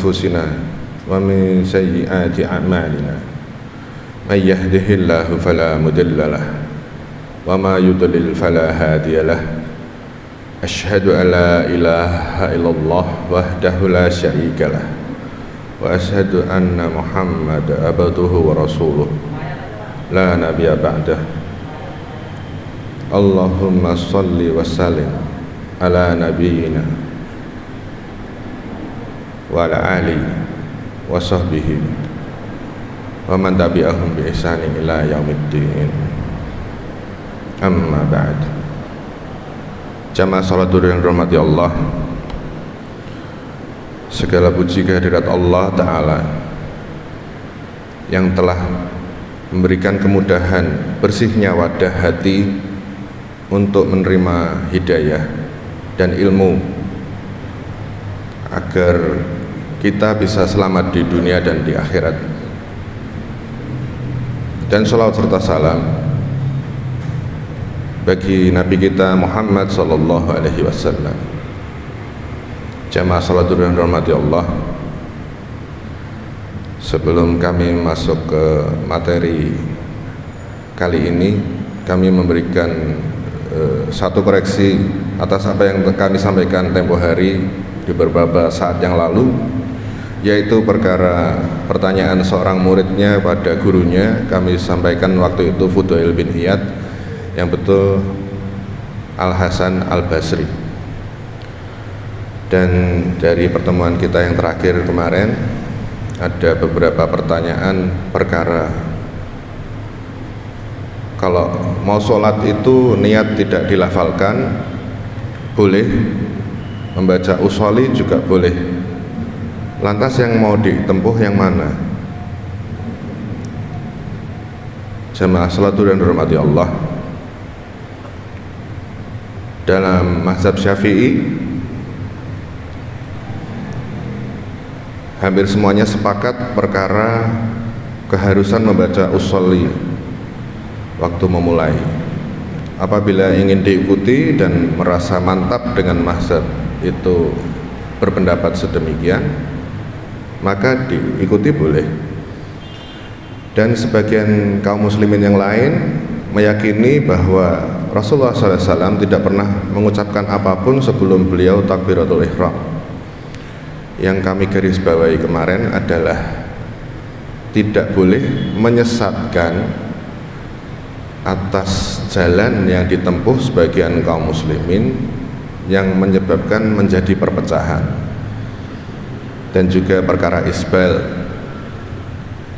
أنفسنا ومن سيئات أعمالنا من يهده الله فلا مضل له وما يضلل فلا هادي له أشهد أن لا إله إلا الله وحده لا شريك له وأشهد أن محمد عبده ورسوله لا نبي بعده اللهم صل وسلم على نبينا وعلى آله وصحبه ومن tabi'ahum bi ihsanin ila yaumiddin. Amma ba'd. Jamaah salat yang dirahmati Allah, segala puji kehadirat Allah Ta'ala yang telah memberikan kemudahan bersihnya wadah hati untuk menerima hidayah dan ilmu agar kita bisa selamat di dunia dan di akhirat. Dan salawat serta salam bagi Nabi kita Muhammad sallallahu alaihi wasallam. Jamaah salat yang dirahmati Allah, sebelum kami masuk ke materi kali ini, kami memberikan satu koreksi atas apa yang kami sampaikan tempo hari di beberapa saat yang lalu, yaitu perkara pertanyaan seorang muridnya pada gurunya. Kami sampaikan waktu itu Fudail bin Iyad, yang betul Al-Hasan Al-Basri. Dan dari pertemuan kita yang terakhir kemarin, ada beberapa pertanyaan perkara kalau mau sholat itu niat tidak dilafalkan boleh, membaca usholi juga boleh. Lantas yang mau ditempuh yang mana? Jamaah salat yang dirahmati Allah, dalam mazhab Syafi'i hampir semuanya sepakat perkara keharusan membaca usholi waktu memulai. Apabila ingin diikuti dan merasa mantap dengan mazhab itu berpendapat sedemikian, maka diikuti boleh. Dan sebagian kaum muslimin yang lain meyakini bahwa Rasulullah SAW tidak pernah mengucapkan apapun sebelum beliau takbiratul ihram. Yang kami garis bawahi kemarin adalah tidak boleh menyesatkan atas jalan yang ditempuh sebagian kaum muslimin yang menyebabkan menjadi perpecahan. Dan juga perkara isbal,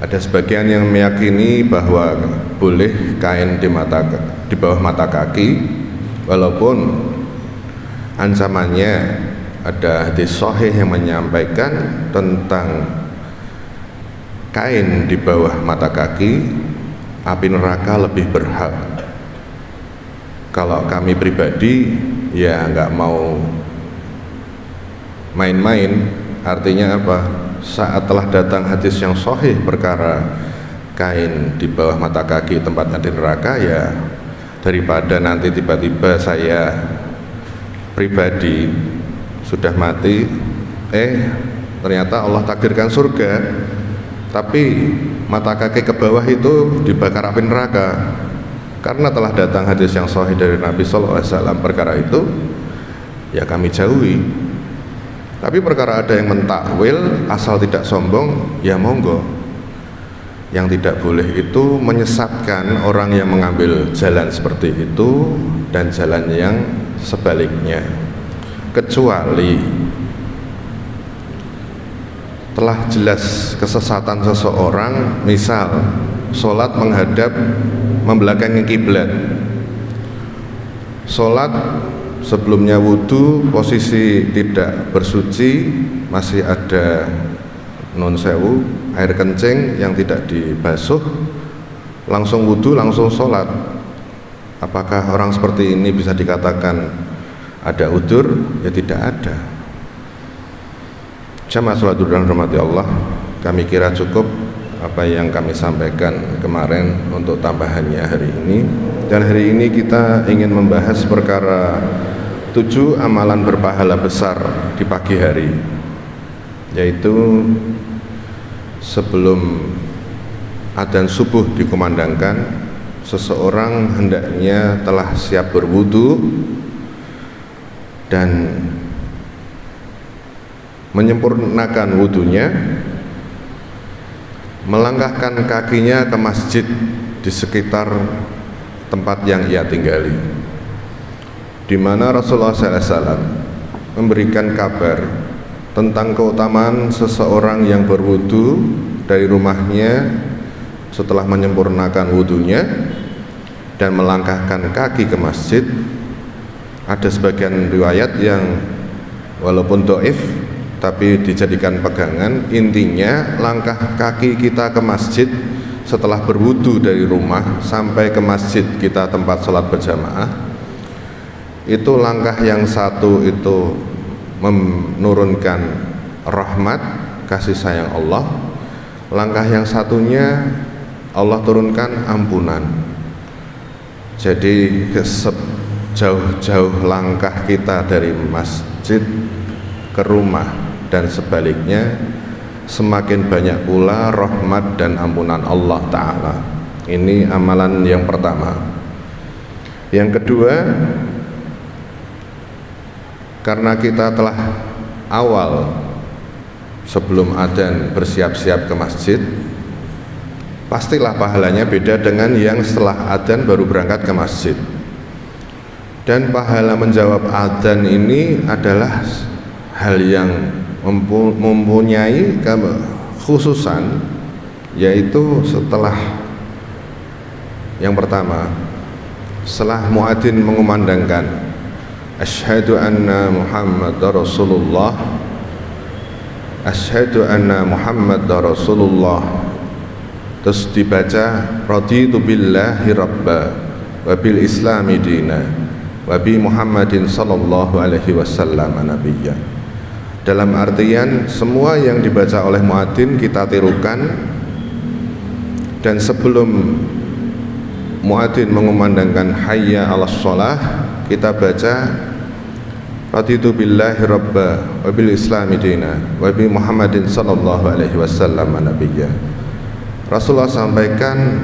ada sebagian yang meyakini bahwa boleh kain di bawah mata kaki, walaupun ancamannya ada hadis sahih yang menyampaikan tentang kain di bawah mata kaki api neraka lebih berhak. Kalau kami pribadi ya nggak mau main-main. Artinya apa? Saat telah datang hadis yang sahih perkara kain di bawah mata kaki tempat api neraka, ya daripada nanti tiba-tiba saya pribadi sudah mati, ternyata Allah takdirkan surga, tapi mata kaki ke bawah itu dibakar api neraka. Karena telah datang hadis yang sahih dari Nabi sallallahu alaihi wasallam perkara itu, ya kami jauhi. Tapi perkara ada yang mentakwil asal tidak sombong, ya monggo. Yang tidak boleh itu menyesatkan orang yang mengambil jalan seperti itu dan jalan yang sebaliknya. Kecuali telah jelas kesesatan seseorang, misal sholat menghadap membelakangi kiblat, sholat sebelumnya wudhu posisi tidak bersuci, masih ada non sewu air kencing yang tidak dibasuh, langsung wudhu langsung sholat. Apakah orang seperti ini bisa dikatakan ada udzur? Ya tidak ada. Jamaah salat yang dirahmati Allah, kami kira cukup apa yang kami sampaikan kemarin untuk tambahannya hari ini. Dan hari ini kita ingin membahas perkara 7 amalan berpahala besar di pagi hari, yaitu sebelum adzan subuh dikumandangkan, seseorang hendaknya telah siap berwudu dan menyempurnakan wudunya, melangkahkan kakinya ke masjid di sekitar tempat yang ia tinggali, di mana Rasulullah SAW memberikan kabar tentang keutamaan seseorang yang berwudu dari rumahnya setelah menyempurnakan wudunya dan melangkahkan kaki ke masjid. Ada sebagian riwayat yang walaupun dhaif tapi dijadikan pegangan, intinya langkah kaki kita ke masjid setelah berwudu dari rumah sampai ke masjid kita tempat sholat berjamaah, itu langkah yang satu itu menurunkan rahmat, kasih sayang Allah. Langkah yang satunya Allah turunkan ampunan. Jadi jauh-jauh langkah kita dari masjid ke rumah dan sebaliknya, semakin banyak pula rahmat dan ampunan Allah Ta'ala. Ini amalan yang pertama. Yang kedua, karena kita telah awal sebelum adzan bersiap-siap ke masjid, pastilah pahalanya beda dengan yang setelah adzan baru berangkat ke masjid. Dan pahala menjawab adzan ini adalah hal yang mempunyai khususan, yaitu setelah yang pertama, setelah muadzin mengumandangkan asyhadu anna Muhammadar Rasulullah, asyhadu anna Muhammadar Rasulullah, terus dibaca raditu billahi rabba wa bil islami dina wa bi Muhammadin sallallahu alaihi wasallam nabiyya. Dalam artian semua yang dibaca oleh muadzin kita tirukan, dan sebelum muadzin mengumandangkan hayya 'alas shalah, kita baca raditu billahi rabba wa bil islami dina wa bi Muhammadin sallallahu alaihi wasallam nabiyya. Rasulullah sampaikan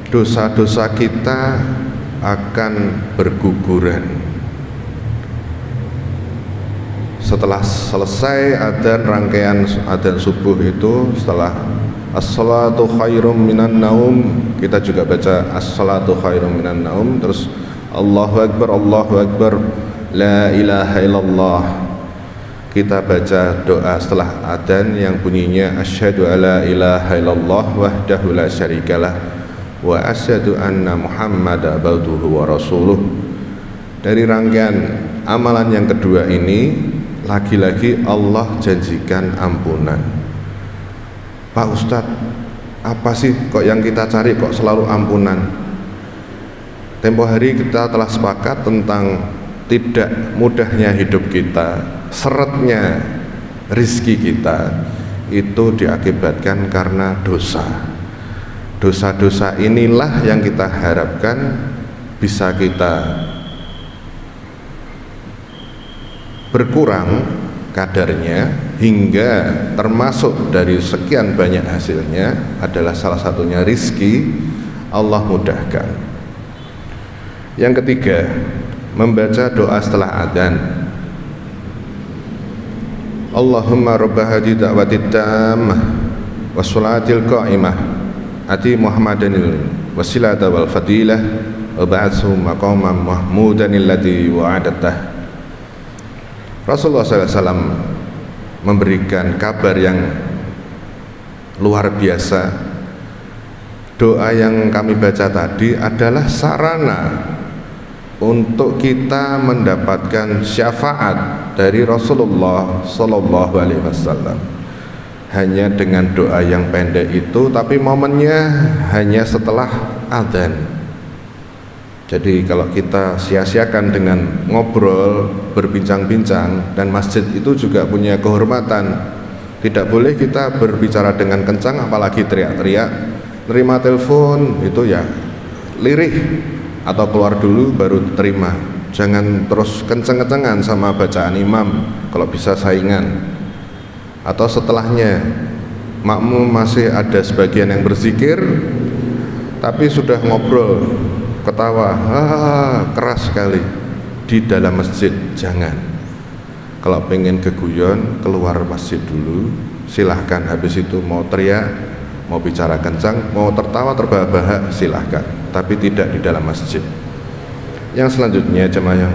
dosa-dosa kita akan berguguran setelah selesai adzan, rangkaian adzan subuh itu. Setelah as-salatu khairum minan naum, kita juga baca as-salatu khairum minan naum, terus Allahu Akbar, la ilaha illallah. Kita baca doa setelah adzan yang bunyinya asyhadu alla ilaha illallah wahdahu la syarikalah wa asyhadu anna Muhammadar abduhu wa rasuluh. Dari rangkaian amalan yang kedua ini, lagi-lagi Allah janjikan ampunan. Pak Ustadz, apa sih kok yang kita cari kok selalu ampunan? Tempo hari kita telah sepakat tentang tidak mudahnya hidup kita, seretnya rizki kita itu diakibatkan karena dosa. Dosa-dosa inilah yang kita harapkan bisa kita berkurang kadarnya, hingga termasuk dari sekian banyak hasilnya adalah salah satunya rizki Allah mudahkan. Yang ketiga, membaca doa setelah adzan. Allahumma rabba hadhihi da'watid tammah wassalatil qa'imah ati Muhammadanil wasilata wal fadilah wa ba'athu maqaman mahmudan alladhi wa'adatah. Rasulullah SAW memberikan kabar yang luar biasa. Doa yang kami baca tadi adalah sarana untuk kita mendapatkan syafaat dari Rasulullah Sallallahu Alaihi Wasallam. Hanya dengan doa yang pendek itu, tapi momennya hanya setelah adzan. Jadi kalau kita sia-siakan dengan ngobrol, berbincang-bincang, dan masjid itu juga punya kehormatan. Tidak boleh kita berbicara dengan kencang, apalagi teriak-teriak. Terima telepon itu ya lirih, atau keluar dulu baru terima. Jangan terus kenceng-kencengan sama bacaan imam, kalau bisa saingan. atau setelahnya makmum masih ada sebagian yang berzikir tapi sudah ngobrol, ketawa, keras sekali di dalam masjid. Jangan. Kalau pengen keguyon, keluar masjid dulu, silahkan. Habis itu mau teriak, mau bicara kencang, mau tertawa terbahak-bahak, silahkan, tapi tidak di dalam masjid. Yang selanjutnya, jemaah yang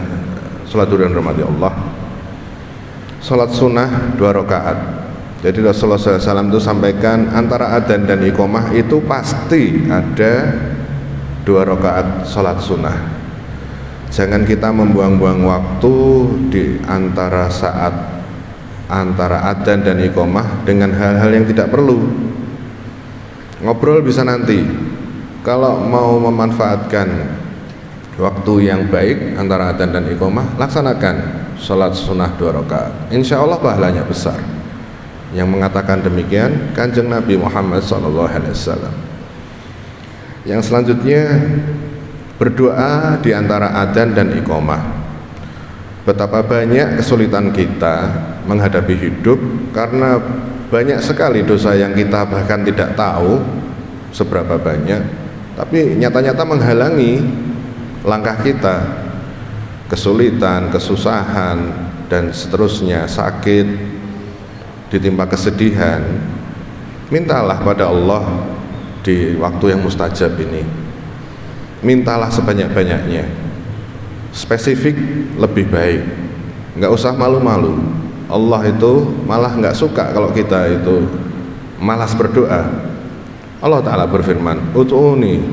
sholat duha dan rahmati Allah, sholat sunnah 2 rakaat. Jadi Rasulullah SAW itu sampaikan antara adzan dan iqamah itu pasti ada 2 rakaat sholat sunnah. Jangan kita membuang-buang waktu di antara adzan dan iqamah dengan hal-hal yang tidak perlu. Ngobrol bisa nanti. Kalau mau memanfaatkan waktu yang baik antara adzan dan iqamah, laksanakan sholat sunnah 2 rakaat. Insya Allah pahalanya besar. Yang mengatakan demikian Kanjeng Nabi Muhammad SAW. Yang selanjutnya, berdoa di antara adzan dan iqamah. Betapa banyak kesulitan kita menghadapi hidup karena banyak sekali dosa yang kita bahkan tidak tahu seberapa banyak, tapi nyata-nyata menghalangi langkah kita. Kesulitan, kesusahan, dan seterusnya, sakit, ditimpa kesedihan. Mintalah pada Allah di waktu yang mustajab ini, mintalah sebanyak-banyaknya. Spesifik lebih baik, nggak usah malu-malu. Allah itu malah nggak suka kalau kita itu malas berdoa. Allah Ta'ala berfirman, ud'uni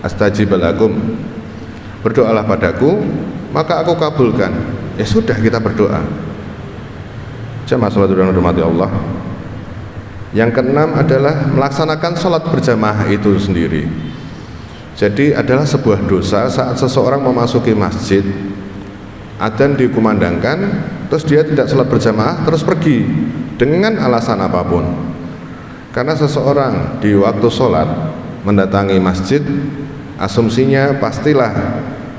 astajib lakum, berdoalah padaku maka aku kabulkan. Ya sudah, kita berdoa. Jamaah sholat dan hormati Allah. Yang keenam adalah melaksanakan sholat berjamaah itu sendiri. Jadi adalah sebuah dosa saat seseorang memasuki masjid, adzan dikumandangkan, terus dia tidak sholat berjamaah, terus pergi dengan alasan apapun. Karena seseorang di waktu sholat mendatangi masjid, asumsinya pastilah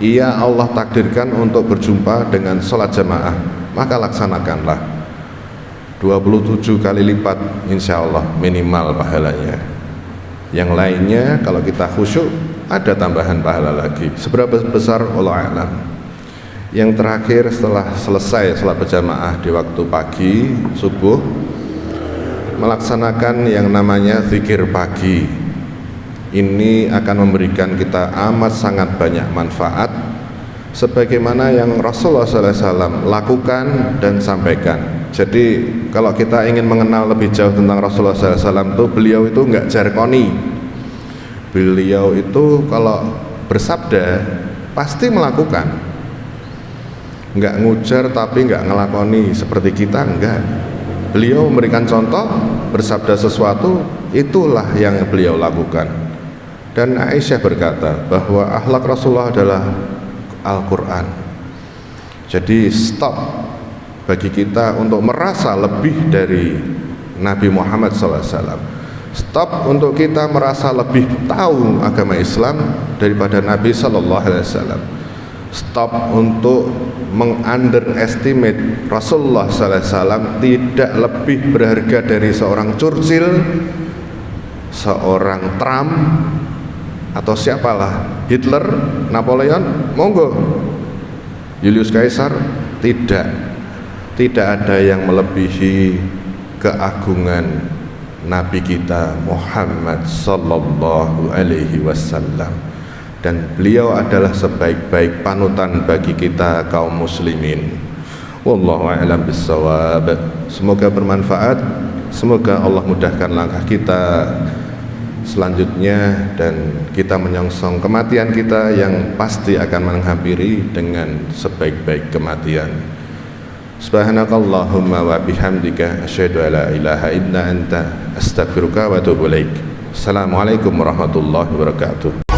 ia Allah takdirkan untuk berjumpa dengan sholat jamaah, maka laksanakanlah. 27 kali lipat insya Allah minimal pahalanya. Yang lainnya kalau kita khusyuk ada tambahan pahala lagi. Seberapa besar Allah a'lam. Yang terakhir, setelah selesai sholat berjamaah di waktu pagi subuh, melaksanakan yang namanya zikir pagi. Ini akan memberikan kita amat sangat banyak manfaat, sebagaimana yang Rasulullah SAW lakukan dan sampaikan. Jadi kalau kita ingin mengenal lebih jauh tentang Rasulullah SAW itu, beliau itu enggak jargoni. Beliau itu kalau bersabda pasti melakukan, enggak ngujar tapi enggak ngelakoni seperti kita, enggak. Beliau memberikan contoh, bersabda sesuatu, itulah yang beliau lakukan. Dan Aisyah berkata bahwa akhlak Rasulullah adalah Al-Quran. Jadi stop bagi kita untuk merasa lebih dari Nabi Muhammad SAW. Stop untuk kita merasa lebih tahu agama Islam daripada Nabi SAW. Stop untuk mengunderestimate Rasulullah SAW. Tidak lebih berharga dari seorang Churchill, seorang Trump, atau siapalah, Hitler, Napoleon, monggo, Julius Caesar. Tidak ada yang melebihi keagungan Nabi kita Muhammad sallallahu alaihi wasallam, dan beliau adalah sebaik-baik panutan bagi kita kaum muslimin. Wallahu a'lam bissawab. Semoga bermanfaat, semoga Allah mudahkan langkah kita selanjutnya, dan kita menyongsong kematian kita yang pasti akan menghampiri dengan sebaik-baik kematian. Subhanakallahumma wa bihamdika asyhadu an la ilaha illa anta astaghfiruka wa atubu ilaik. Assalamualaikum warahmatullahi wabarakatuh.